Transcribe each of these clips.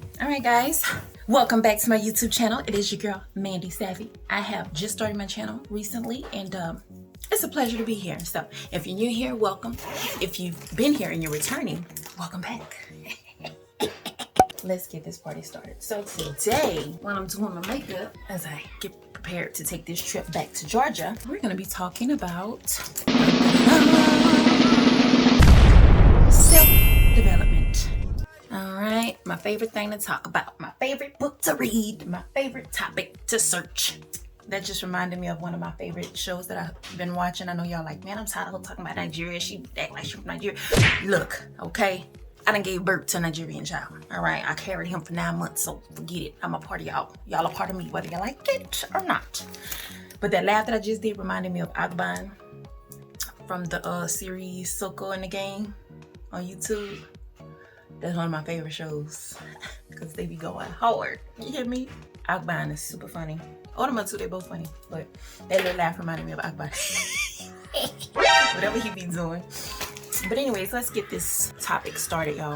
All right, guys, welcome back to my YouTube channel. It is your girl, Mandy Savvy. I have just started my channel recently, and it's a pleasure to be here. So if you're new here, welcome. If you've been here and you're returning, welcome back. Let's get this party started. So today, while I'm doing my makeup, as I get prepared to take this trip back to Georgia, we're gonna be talking about self-development. All right, my favorite thing to talk about, my favorite book to read, my favorite topic to search. That just reminded me of one of my favorite shows that I've been watching. I know y'all like, man, I'm tired of her talking about Nigeria. She act like she's from Nigeria. Look, okay, I done gave birth to a Nigerian child. All right, I carried him for 9 months, so forget it. I'm a part of y'all. Y'all a part of me, whether you like it or not. But that laugh that I just did reminded me of Agban from the series Soko in the Game on YouTube. That's one of my favorite shows because they be going hard. You hear me? Akban is super funny. Ottoman too, they both funny. But that little laugh reminded me of Akban. Whatever he be doing. But anyways, let's get this topic started, y'all.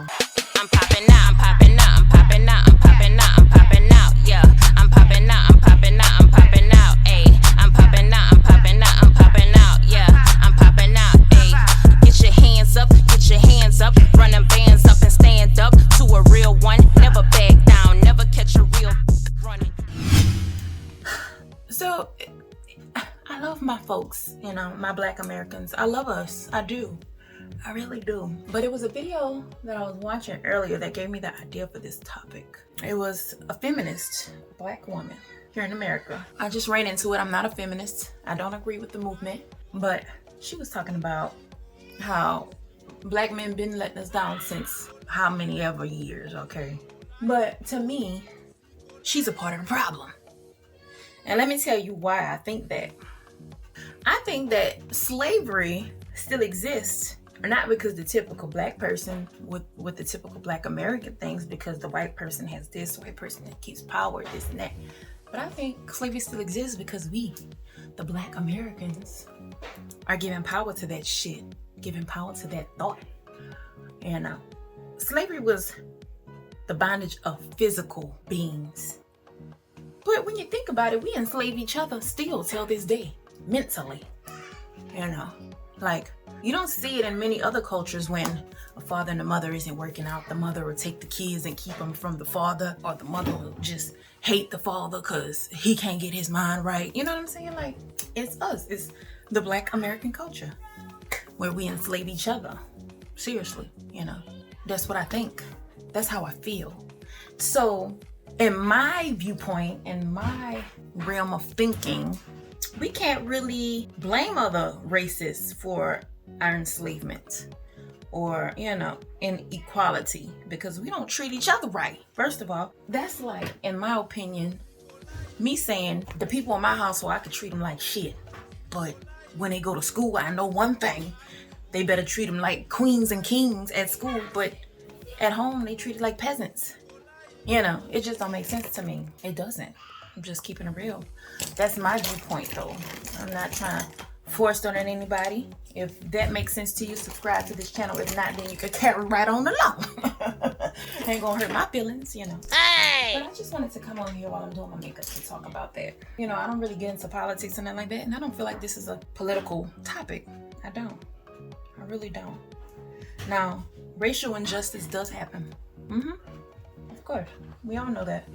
I'm popping out, I'm popping out, I'm popping out, I'm popping out, I'm popping out, yeah. I'm popping out, I'm popping out, I'm popping out, ayy. I'm popping out, I'm popping out, I'm popping out, yeah. I'm popping out, ayy. Get your hands up, run them bands up and stand up to a real one. Never back down, never catch a real running. So, I love my folks, you know, my Black Americans. I love us, I do. I really do. But it was a video that I was watching earlier that gave me the idea for this topic. It was a feminist, Black woman here in America. I just ran into it. I'm not a feminist. I don't agree with the movement. But she was talking about how Black men been letting us down since how many ever years, okay? But to me, she's a part of the problem. And let me tell you why I think that. I think that slavery still exists. Not because the typical Black person with the typical Black American things, because the white person has this, white person that keeps power, this and that. But I think slavery still exists because we, the Black Americans, are giving power to that shit, giving power to that thought. And slavery was the bondage of physical beings. But when you think about it, we enslave each other still till this day, mentally. You know, like, you don't see it in many other cultures when a father and a mother isn't working out. The mother will take the kids and keep them from the father, or the mother will just hate the father because he can't get his mind right. You know what I'm saying? Like, it's us. It's the Black American culture where we enslave each other. Seriously, you know, that's what I think. That's how I feel. So in my viewpoint, in my realm of thinking, we can't really blame other races for our enslavement or, you know, inequality, because we don't treat each other right. First of all, that's like, in my opinion, me saying the people in my household, I could treat them like shit. But when they go to school, I know one thing. They better treat them like queens and kings at school, but at home, they treat it like peasants. You know, it just don't make sense to me. It doesn't. I'm just keeping it real. That's my viewpoint, though. I'm not trying to force it on anybody. If that makes sense to you, subscribe to this channel. If not, then you can carry right on along. Ain't gonna hurt my feelings, you know. Hey! But I just wanted to come on here while I'm doing my makeup to talk about that. You know, I don't really get into politics and nothing like that, and I don't feel like this is a political topic. I don't. I really don't. Now, racial injustice does happen. Of course, we all know that.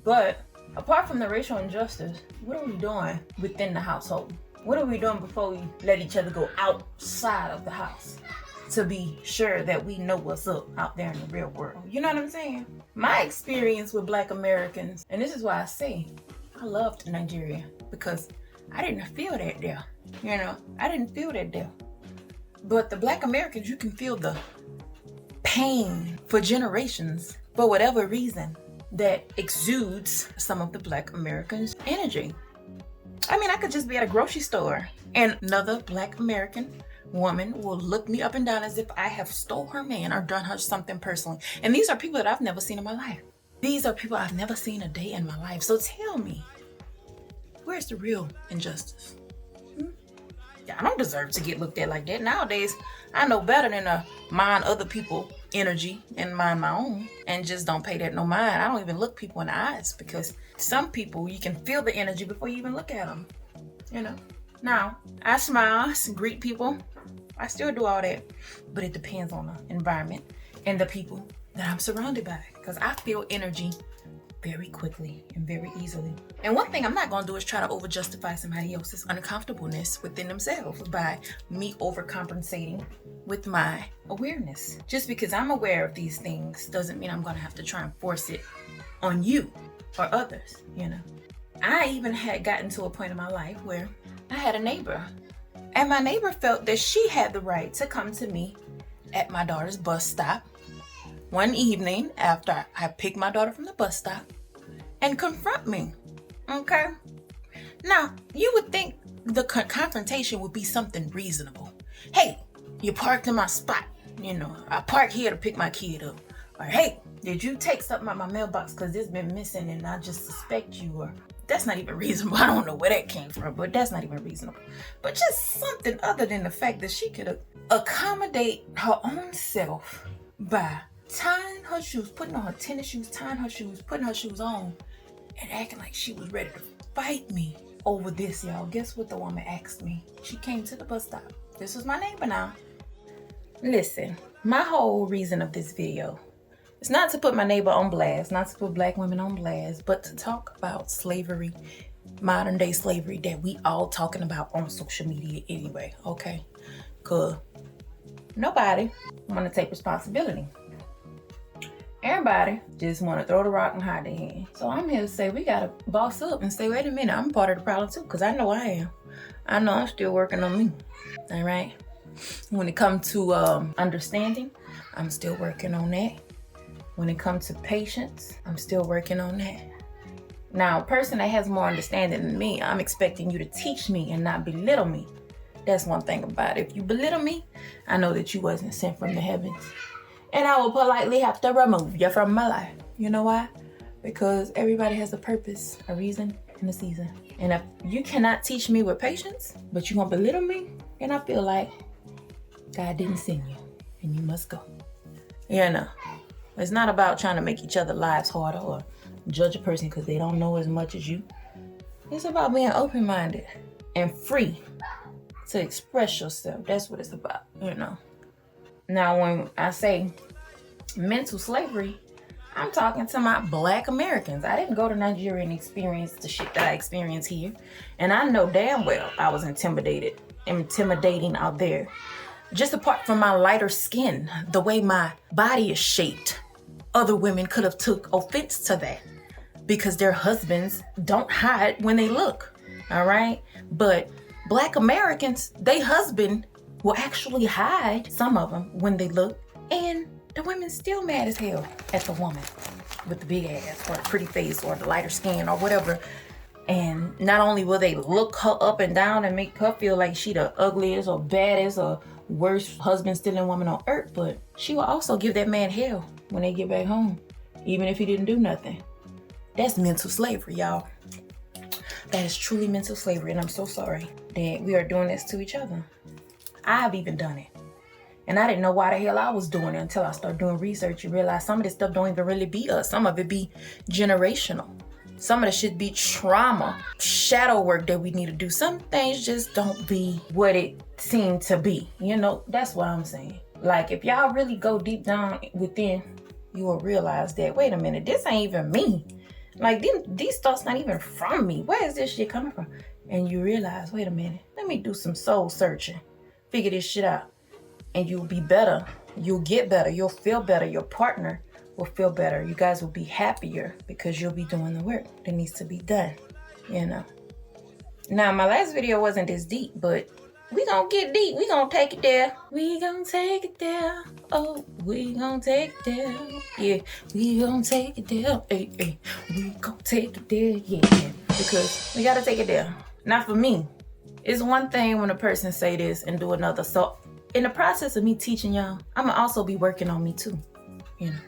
But apart from the racial injustice, what are we doing within the household? What are we doing before we let each other go outside of the house to be sure that we know what's up out there in the real world? You know what I'm saying? My experience with Black Americans, and this is why I say I loved Nigeria, because I didn't feel that there. You know, I didn't feel that there. But the Black Americans, you can feel the pain for generations for whatever reason that exudes some of the Black Americans' energy. I mean, I could just be at a grocery store and another Black American woman will look me up and down as if I have stole her man or done her something personally. And these are people that I've never seen in my life. These are people I've never seen a day in my life. So tell me, where's the real injustice? I don't deserve to get looked at like that. Nowadays, I know better than to mind other people's energy and mind my own, and just don't pay that no mind. I don't even look people in the eyes, because some people, you can feel the energy before you even look at them, you know. Now, I smile, greet people. I still do all that, but it depends on the environment and the people that I'm surrounded by, because I feel energy very quickly and very easily. And one thing I'm not gonna do is try to over justify somebody else's uncomfortableness within themselves by me overcompensating with my awareness. Just because I'm aware of these things doesn't mean I'm gonna have to try and force it on you or others, you know. I even had gotten to a point in my life where I had a neighbor, and my neighbor felt that she had the right to come to me at my daughter's bus stop one evening after I picked my daughter from the bus stop and confront me, okay? Now, you would think the confrontation would be something reasonable. Hey, you parked in my spot. You know, I parked here to pick my kid up. Or, hey, did you take something out my mailbox because it's been missing and I just suspect you? Or, that's not even reasonable. I don't know where that came from, but that's not even reasonable. But just something other than the fact that she could accommodate her own self by tying her shoes, putting on her tennis shoes, tying her shoes, putting her shoes on, and acting like she was ready to fight me over this, y'all. Guess what the woman asked me? She came to the bus stop. This was my neighbor now. Listen, my whole reason of this video is not to put my neighbor on blast, not to put black women on blast, but to talk about slavery, modern day slavery that we all talking about on social media anyway, okay? Cause nobody want to take responsibility. Everybody just want to throw the rock and hide their hand. So I'm here to say we got to boss up and say, wait a minute, I'm part of the problem too, because I know I am. I know I'm still working on me, all right? When it comes to understanding, I'm still working on that. When it comes to patience, I'm still working on that. Now, a person that has more understanding than me, I'm expecting you to teach me and not belittle me. That's one thing about it. If you belittle me, I know that you wasn't sent from the heavens. And I will politely have to remove you from my life. You know why? Because everybody has a purpose, a reason, and a season. And if you cannot teach me with patience, but you gonna belittle me, then I feel like God didn't send you, and you must go. You know, it's not about trying to make each other's lives harder or judge a person because they don't know as much as you. It's about being open-minded and free to express yourself. That's what it's about, you know. Now, when I say mental slavery, I'm talking to my Black Americans. I didn't go to Nigeria and experience the shit that I experienced here. And I know damn well I was intimidating out there. Just apart from my lighter skin, the way my body is shaped, other women could have took offense to that because their husbands don't hide when they look, all right? But Black Americans, they husband will actually hide, some of them, when they look, and the women's still mad as hell at the woman with the big ass or the pretty face or the lighter skin or whatever. And not only will they look her up and down and make her feel like she the ugliest or baddest or worst husband stealing woman on earth, but she will also give that man hell when they get back home, even if he didn't do nothing. That's mental slavery, y'all. That is truly mental slavery, and I'm so sorry that we are doing this to each other. I've even done it. And I didn't know why the hell I was doing it until I started doing research and realized some of this stuff don't even really be us. Some of it be generational. Some of it should be trauma, shadow work that we need to do. Some things just don't be what it seemed to be. You know, that's what I'm saying. Like, if y'all really go deep down within, you will realize that, wait a minute, this ain't even me. Like, these thoughts not even from me. Where is this shit coming from? And you realize, wait a minute, let me do some soul searching. Figure this shit out. And you'll be better. You'll get better. You'll feel better. Your partner will feel better. You guys will be happier because you'll be doing the work that needs to be done, you know. Now, my last video wasn't this deep, but we gonna get deep. We gonna take it there. We gonna take it there. Oh, we gonna take it there. Yeah, we gonna take it there. Hey, hey. We gonna take it there. Yeah. Because we gotta take it there. Not for me. It's one thing when a person say this and do another. So in the process of me teaching y'all, I'm gonna also be working on me too. You know,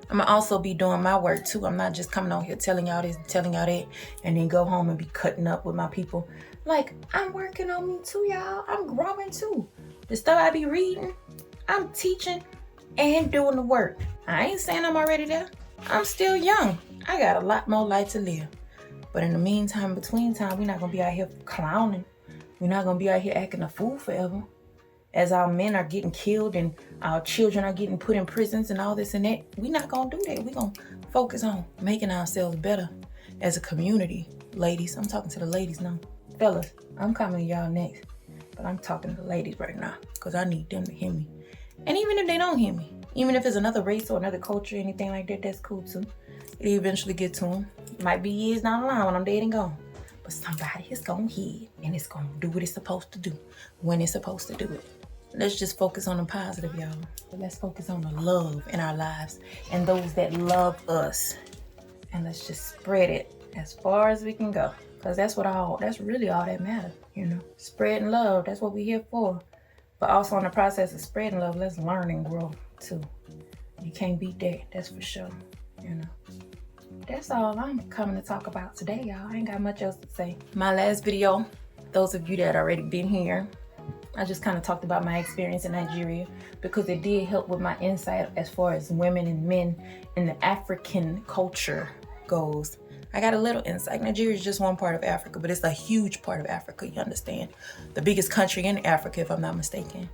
I'm gonna also be doing my work too. I'm not just coming on here telling y'all this, telling y'all that, and then go home and be cutting up with my people. Like, I'm working on me too, y'all. I'm growing too. The stuff I be reading, I'm teaching and doing the work. I ain't saying I'm already there. I'm still young. I got a lot more life to live. But in the meantime, between time, we're not gonna be out here clowning. We're not gonna be out here acting a fool forever. As our men are getting killed and our children are getting put in prisons and all this and that, we're not gonna do that. We're gonna focus on making ourselves better as a community. Ladies, I'm talking to the ladies now. Fellas, I'm coming to y'all next. But I'm talking to the ladies right now because I need them to hear me. And even if they don't hear me, even if it's another race or another culture, anything like that, that's cool too. It'll eventually get to them. It might be years down the line when I'm dead and gone. But somebody is gonna hear it and it's gonna do what it's supposed to do when it's supposed to do it. Let's just focus on the positive, y'all. Let's focus on the love in our lives and those that love us. And let's just spread it as far as we can go. Because that's really all that matters, you know. Spreading love, that's what we're here for. But also in the process of spreading love, let's learn and grow too. You can't beat that, that's for sure, you know. That's all I'm coming to talk about today, y'all. I ain't got much else to say. My last video, those of you that already been here, I just kind of talked about my experience in Nigeria because it did help with my insight as far as women and men in the African culture goes. I got a little insight. Nigeria is just one part of Africa, but it's a huge part of Africa, you understand? The biggest country in Africa, if I'm not mistaken.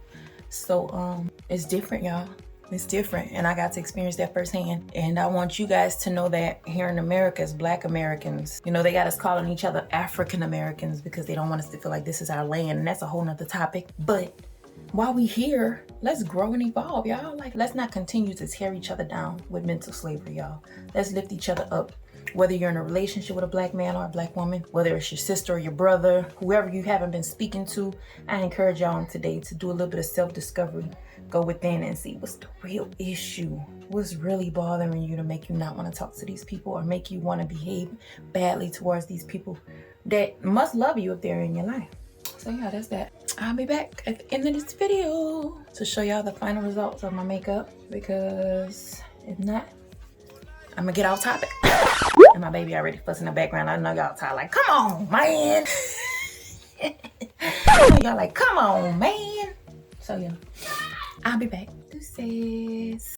So it's different, y'all. It's different, and I got to experience that firsthand. And I want you guys to know that here in America, as Black Americans, you know, they got us calling each other African Americans because they don't want us to feel like this is our land, and that's a whole nother topic. But while we here, let's grow and evolve, y'all. Like, let's not continue to tear each other down with mental slavery, y'all. Let's lift each other up. Whether you're in a relationship with a Black man or a Black woman, whether it's your sister or your brother, whoever you haven't been speaking to, I encourage y'all today to do a little bit of self-discovery. Go within and see what's the real issue. What's really bothering you to make you not want to talk to these people or make you want to behave badly towards these people that must love you if they're in your life. So yeah, that's that. I'll be back at the end of this video to show y'all the final results of my makeup, because if not, I'm gonna get off topic. And my baby already fussing in the background. I know y'all tired, like, come on, man. Y'all like, come on, man. So yeah, I'll be back. Deuces.